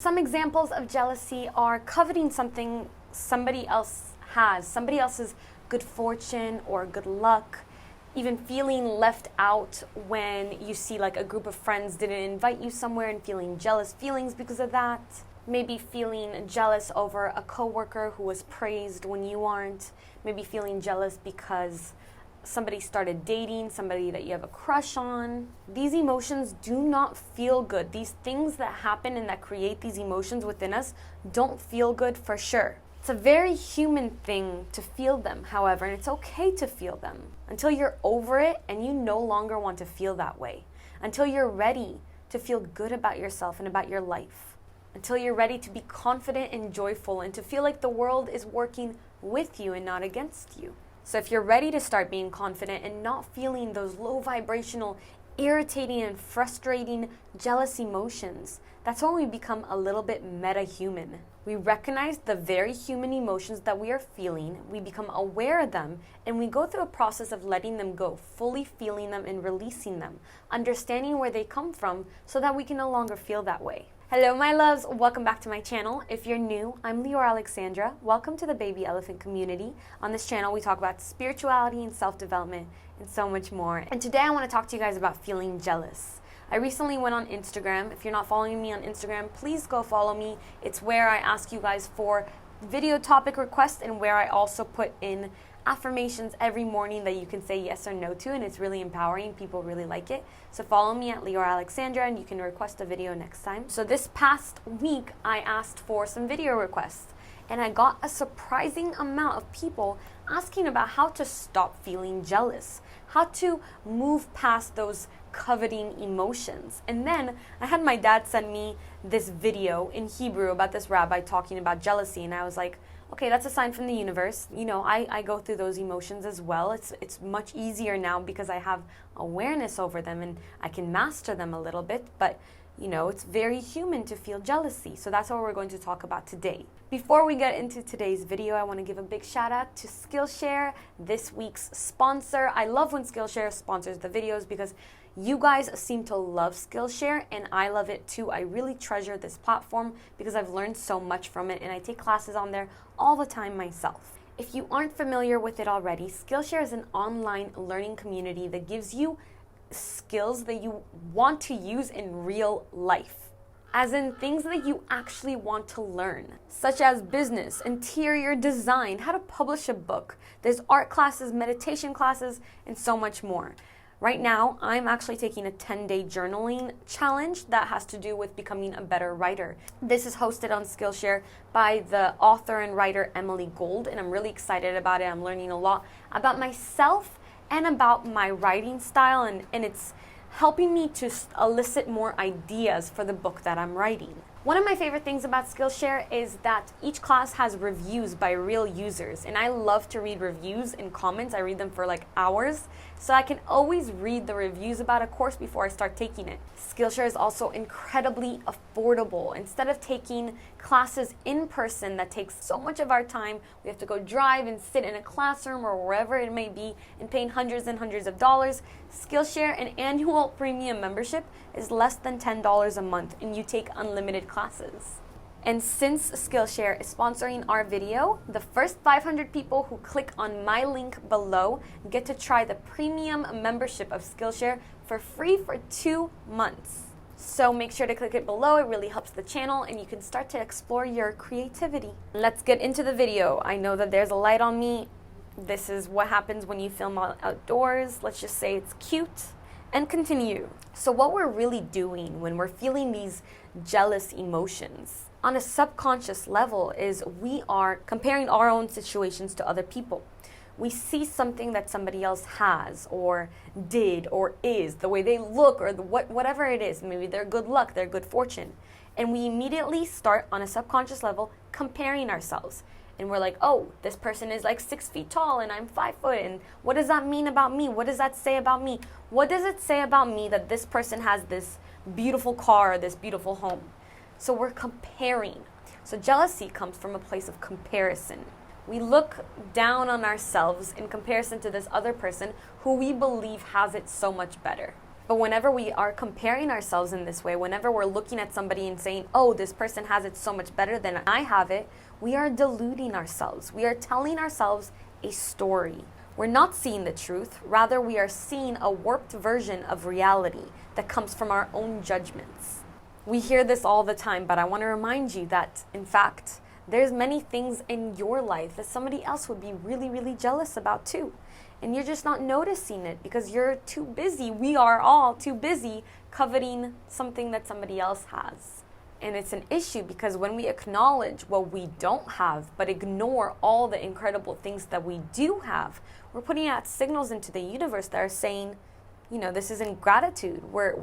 Some examples of jealousy are coveting something somebody else has, somebody else's good fortune or good luck, even feeling left out when you see like a group of friends didn't invite you somewhere and feeling jealous feelings because of that. Maybe feeling jealous over a coworker who was praised when you aren't. Maybe feeling jealous because somebody started dating somebody that you have a crush on. These emotions do not feel good. These things that happen and that create these emotions within us don't feel good for sure. It's a very human thing to feel them, however, and it's okay to feel them until you're over it and you no longer want to feel that way. Until you're ready to feel good about yourself and about your life. Until you're ready to be confident and joyful and to feel like the world is working with you and not against you. So if you're ready to start being confident and not feeling those low vibrational, irritating and frustrating jealous emotions, that's when we become a little bit meta-human. We recognize the very human emotions that we are feeling, we become aware of them, and we go through a process of letting them go, fully feeling them and releasing them, understanding where they come from so that we can no longer feel that way. Hello my loves, welcome back to my channel. If you're new, I'm Leeor Alexandra. Welcome to the Baby Elephant community. On this channel we talk about spirituality and self-development and so much more. And today I want to talk to you guys about feeling jealous. I recently went on Instagram. If you're not following me on Instagram, please go follow me. It's where I ask you guys for video topic requests and where I also put in affirmations every morning that you can say yes or no to, and it's really empowering. People really like it. So follow me at Leeor Alexandra and you can request a video next time. So this past week I asked for some video requests and I got a surprising amount of people asking about how to stop feeling jealous, how to move past those coveting emotions. And then I had my dad send me this video in Hebrew about this rabbi talking about jealousy, and I was like, okay, that's a sign from the universe. You know, I go through those emotions as well. It's much easier now because I have awareness over them and I can master them a little bit, but you know, it's very human to feel jealousy. So that's what we're going to talk about today. Before we get into today's video, I want to give a big shout out to Skillshare, this week's sponsor. I love when Skillshare sponsors the videos because you guys seem to love Skillshare and I love it too. I really treasure this platform because I've learned so much from it and I take classes on there all the time myself. If you aren't familiar with it already, Skillshare is an online learning community that gives you skills that you want to use in real life. As in things that you actually want to learn, such as business, interior design, how to publish a book. There's art classes, meditation classes, and so much more. Right now, I'm actually taking a 10-day journaling challenge that has to do with becoming a better writer. This is hosted on Skillshare by the author and writer Emily Gold, and I'm really excited about it. I'm learning a lot about myself and about my writing style, and it's helping me to elicit more ideas for the book that I'm writing. One of my favorite things about Skillshare is that each class has reviews by real users, and I love to read reviews and comments. I read them for like hours, so I can always read the reviews about a course before I start taking it. Skillshare is also incredibly affordable. Instead of taking classes in person that takes so much of our time, we have to go drive and sit in a classroom or wherever it may be and paying hundreds and hundreds of dollars. Skillshare, an annual premium membership, is less than $10 a month and you take unlimited classes. And since Skillshare is sponsoring our video, the first 500 people who click on my link below get to try the premium membership of Skillshare for free for 2 months. So make sure to click it below. It really helps the channel and you can start to explore your creativity. Let's get into the video. I know that there's a light on me. This is what happens when you film outdoors. Let's just say it's cute and continue. So what we're really doing when we're feeling these jealous emotions on a subconscious level is we are comparing our own situations to other people. We see something that somebody else has or did or is, the way they look or whatever it is, maybe their good luck, their good fortune. And we immediately start on a subconscious level comparing ourselves. And we're like, oh, this person is like 6 feet tall and I'm 5 foot. And what does that mean about me? What does that say about me? What does it say about me that this person has this beautiful car or this beautiful home? So we're comparing. So jealousy comes from a place of comparison. We look down on ourselves in comparison to this other person who we believe has it so much better. But whenever we are comparing ourselves in this way, whenever we're looking at somebody and saying, oh, this person has it so much better than I have it, we are deluding ourselves. We are telling ourselves a story. We're not seeing the truth. Rather, we are seeing a warped version of reality that comes from our own judgments. We hear this all the time, but I want to remind you that, in fact, there's many things in your life that somebody else would be really, really jealous about too. And you're just not noticing it because you're too busy. We are all too busy coveting something that somebody else has. And it's an issue because when we acknowledge what we don't have, but ignore all the incredible things that we do have, we're putting out signals into the universe that are saying, this is ingratitude. We're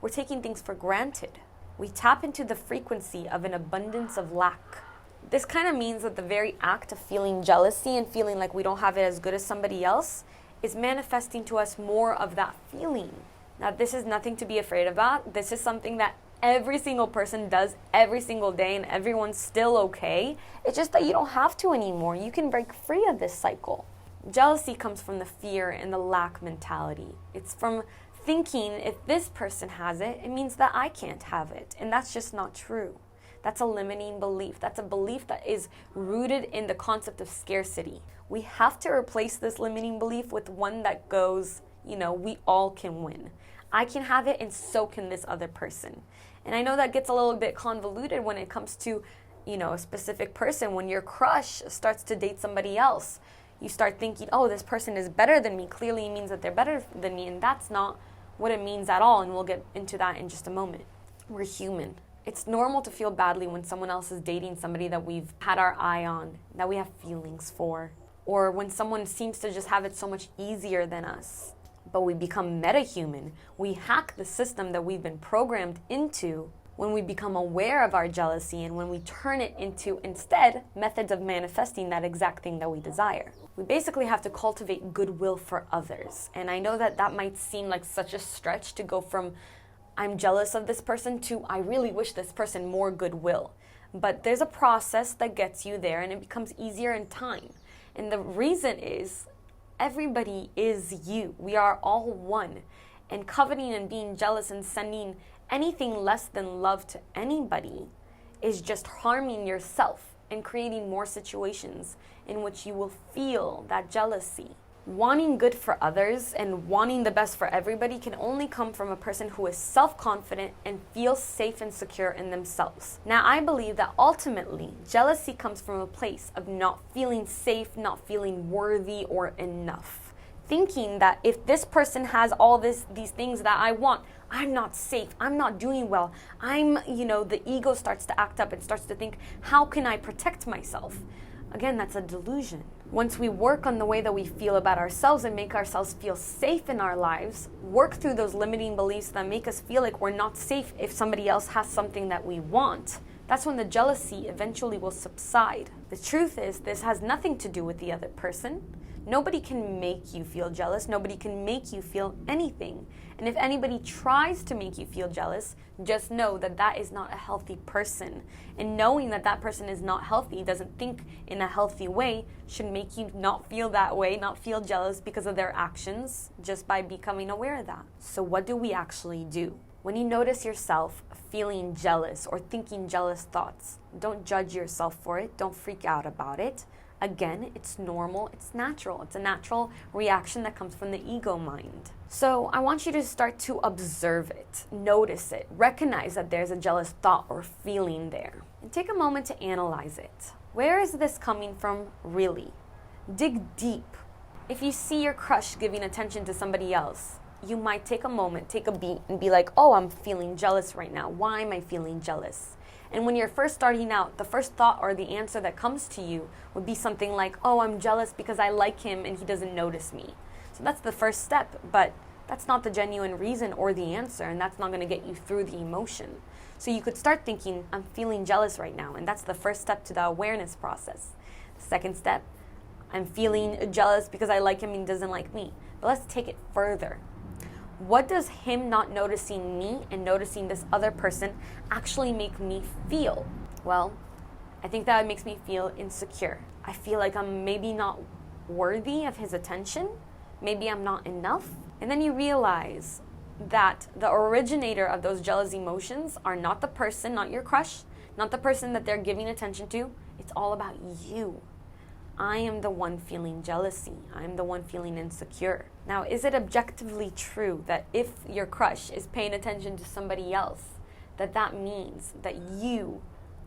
taking things for granted. We tap into the frequency of an abundance of lack. This kind of means that the very act of feeling jealousy and feeling like we don't have it as good as somebody else is manifesting to us more of that feeling. Now, this is nothing to be afraid about. This is something that every single person does every single day and everyone's still okay. It's just that you don't have to anymore. You can break free of this cycle. Jealousy comes from the fear and the lack mentality. It's from thinking if this person has it, it means that I can't have it. And that's just not true. That's a limiting belief. That's a belief that is rooted in the concept of scarcity. We have to replace this limiting belief with one that goes, we all can win. I can have it and so can this other person. And I know that gets a little bit convoluted when it comes to, a specific person. When your crush starts to date somebody else, you start thinking, oh, this person is better than me. Clearly it means that they're better than me. And that's not what it means at all. And we'll get into that in just a moment. We're human. It's normal to feel badly when someone else is dating somebody that we've had our eye on, that we have feelings for, or when someone seems to just have it so much easier than us. But we become metahuman. We hack the system that we've been programmed into when we become aware of our jealousy and when we turn it into, instead, methods of manifesting that exact thing that we desire. We basically have to cultivate goodwill for others. And I know that might seem like such a stretch to go from I'm jealous of this person to I really wish this person more goodwill. But there's a process that gets you there and it becomes easier in time. And the reason is everybody is you. We are all one. And coveting and being jealous and sending anything less than love to anybody is just harming yourself and creating more situations in which you will feel that jealousy. Wanting good for others and wanting the best for everybody can only come from a person who is self-confident and feels safe and secure in themselves. Now, I believe that ultimately, jealousy comes from a place of not feeling safe, not feeling worthy or enough. Thinking that if this person has all these things that I want, I'm not safe, I'm not doing well. The ego starts to act up and starts to think, how can I protect myself? Again, that's a delusion. Once we work on the way that we feel about ourselves and make ourselves feel safe in our lives, work through those limiting beliefs that make us feel like we're not safe if somebody else has something that we want, that's when the jealousy eventually will subside. The truth is, this has nothing to do with the other person. Nobody can make you feel jealous. Nobody can make you feel anything. And if anybody tries to make you feel jealous, just know that that is not a healthy person. And knowing that that person is not healthy, doesn't think in a healthy way, should make you not feel that way, not feel jealous because of their actions, just by becoming aware of that. So what do we actually do? When you notice yourself feeling jealous or thinking jealous thoughts, don't judge yourself for it. Don't freak out about it. Again, it's normal, it's natural. It's a natural reaction that comes from the ego mind. So I want you to start to observe it, notice it, recognize that there's a jealous thought or feeling there, and take a moment to analyze it. Where is this coming from really? Dig deep. If you see your crush giving attention to somebody else, you might take a moment, take a beat, and be like, oh, I'm feeling jealous right now. Why am I feeling jealous? And when you're first starting out, the first thought or the answer that comes to you would be something like, oh, I'm jealous because I like him and he doesn't notice me. So that's the first step, but that's not the genuine reason or the answer, and that's not going to get you through the emotion. So you could start thinking, I'm feeling jealous right now, and that's the first step to the awareness process. The second step, I'm feeling jealous because I like him and he doesn't like me. But let's take it further. What does him not noticing me and noticing this other person actually make me feel? Well, I think that it makes me feel insecure. I feel like I'm maybe not worthy of his attention. Maybe I'm not enough. And then you realize, that the originator of those jealous emotions are not the person, not your crush, not the person that they're giving attention to. It's all about you. I am the one feeling jealousy. I'm the one feeling insecure. Now, is it objectively true that if your crush is paying attention to somebody else, that means that you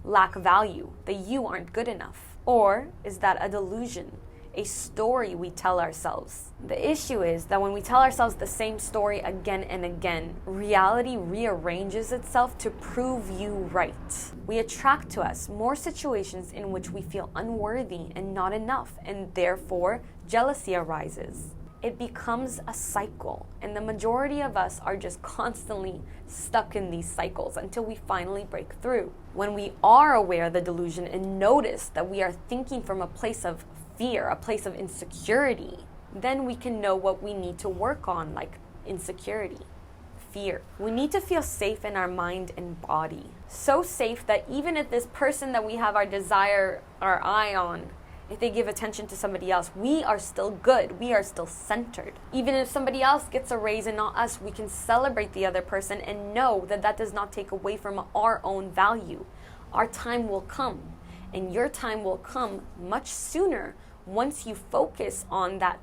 lack value, that you aren't good enough? Or is that a delusion, a story we tell ourselves? The issue is that when we tell ourselves the same story again and again, reality rearranges itself to prove you right. We attract to us more situations in which we feel unworthy and not enough, and therefore jealousy arises. It becomes a cycle, and the majority of us are just constantly stuck in these cycles until we finally break through. When we are aware of the delusion and notice that we are thinking from a place of fear, a place of insecurity, then we can know what we need to work on, like insecurity, fear. We need to feel safe in our mind and body. So safe that even if this person that we have our desire, our eye on, if they give attention to somebody else, we are still good. We are still centered. Even if somebody else gets a raise and not us, we can celebrate the other person and know that that does not take away from our own value. Our time will come, and your time will come much sooner once you focus on that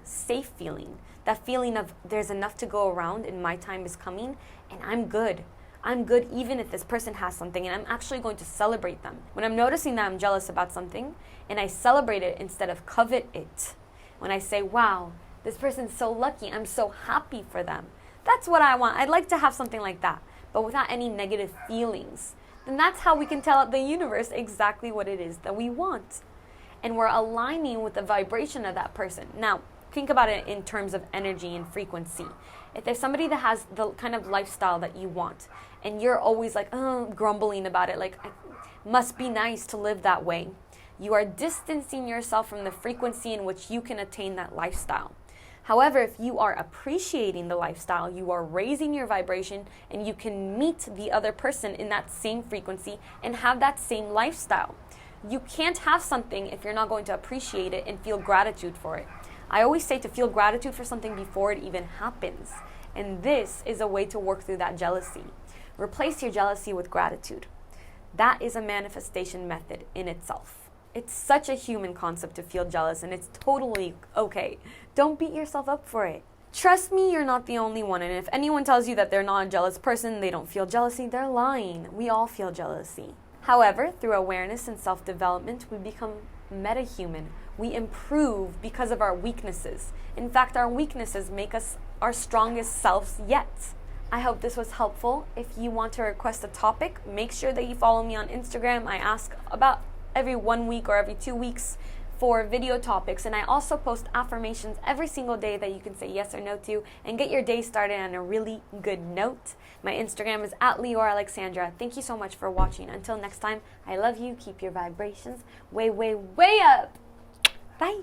safe feeling, that feeling of there's enough to go around and my time is coming and I'm good. I'm good even if this person has something, and I'm actually going to celebrate them. When I'm noticing that I'm jealous about something and I celebrate it instead of covet it, when I say, wow, this person's so lucky, I'm so happy for them. That's what I want. I'd like to have something like that, but without any negative feelings. Then that's how we can tell the universe exactly what it is that we want. And we're aligning with the vibration of that person. Now, think about it in terms of energy and frequency. If there's somebody that has the kind of lifestyle that you want, and you're always like, grumbling about it, like, it must be nice to live that way, you are distancing yourself from the frequency in which you can attain that lifestyle. However, if you are appreciating the lifestyle, you are raising your vibration, and you can meet the other person in that same frequency and have that same lifestyle. You can't have something if you're not going to appreciate it and feel gratitude for it. I always say to feel gratitude for something before it even happens. And this is a way to work through that jealousy. Replace your jealousy with gratitude. That is a manifestation method in itself. It's such a human concept to feel jealous, and it's totally okay. Don't beat yourself up for it. Trust me, you're not the only one. And if anyone tells you that they're not a jealous person, they don't feel jealousy, they're lying. We all feel jealousy. However, through awareness and self-development, we become metahuman. We improve because of our weaknesses. In fact, our weaknesses make us our strongest selves yet. I hope this was helpful. If you want to request a topic, make sure that you follow me on Instagram. I ask about every 1 week or every 2 weeks for video topics, and I also post affirmations every single day that you can say yes or no to and get your day started on a really good note. My Instagram is @Leeor Alexandra. Thank you so much for watching. Until next time, I love you. Keep your vibrations way, way, way up. Bye.